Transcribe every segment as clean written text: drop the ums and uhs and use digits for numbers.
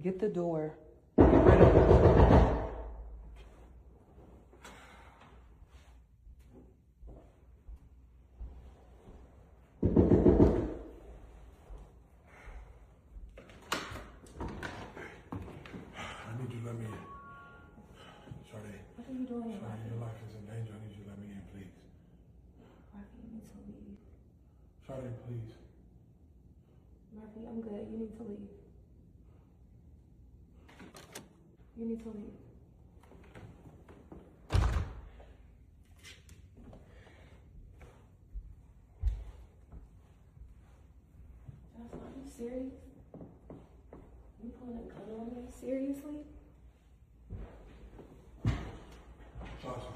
Get the door. Get rid of it. I need you to let me in. Shardae. What are you doing? Shardae, your life is in danger. I need you to let me in, please. Rafi, you need to leave. Shardae, please. Rafi, I'm good. You need to leave. You need to leave. Jocelyn, are you serious? You pulling a gun on me? Seriously? Jocelyn.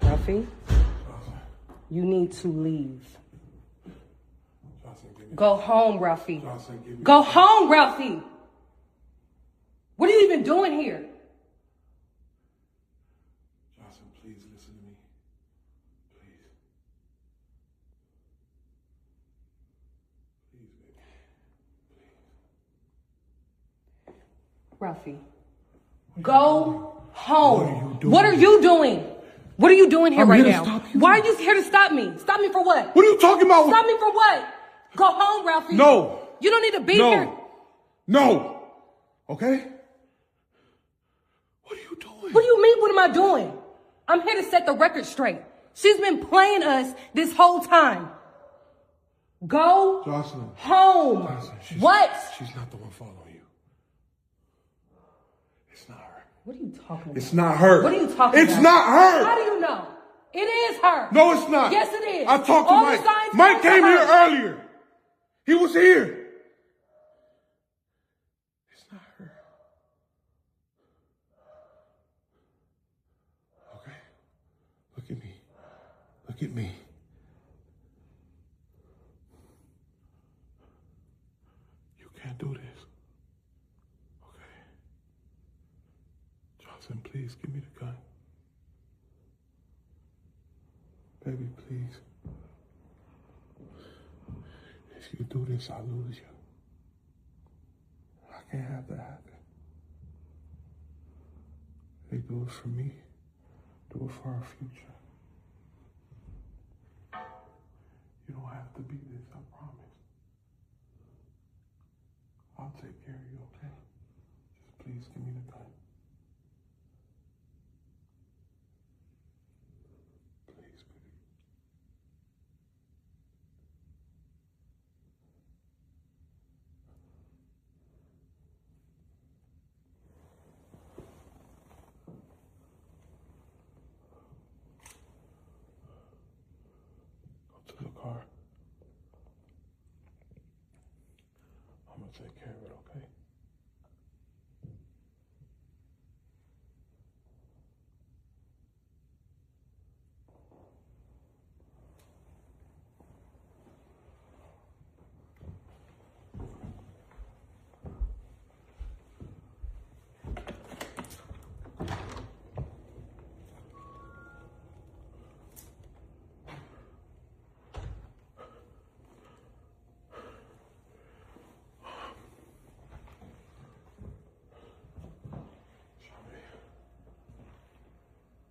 Rafi, Jocelyn. you need to leave. Jocelyn, give me. Go home, Rafi. Jocelyn, give me. Go home, Rafi. What are you even doing here? Jocelyn, please listen to me. Please. Please, baby. Rafi, go home. What are you doing? What are you doing? What are you doing here I'm right here to now? stop you. Why are you here to stop me? Stop me for what? What are you talking about? Stop me for what? Go home, Ralphie. No. You don't need to be here. No. Okay? What are you doing? What do you mean, what am I doing? I'm here to set the record straight. She's been playing us this whole time. Go Jocelyn. home. Jocelyn, What? She's not the one following you. It's not her. What are you talking about? It's not her. What are you talking about? It's not her. How do you know? It is her. No, it's not. Yes, it is. I talked to All the Mike. signs Mike point to came her. here earlier. He was here. It's not her. Okay? Look at me. Look at me. You can't do this. Okay? Johnson, please give me the gun. Baby, please. If you do this, I'll lose you. I can't have that happen. They do it for me. Do it for our future. You don't have to be this, I promise. I'll take care of you, okay? Just please give me the gun. Please, baby. Go to the car. I'm gonna take care of it, okay?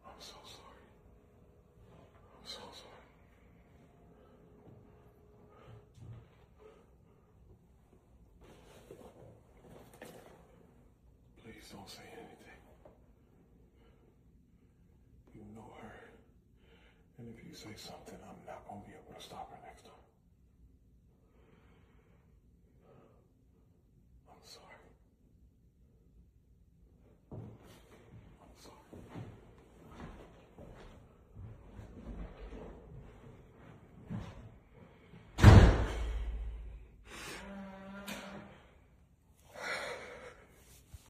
I'm so sorry. I'm so sorry. Please don't say anything. You know her. And if you say something, I'm not going to be able to stop her next time.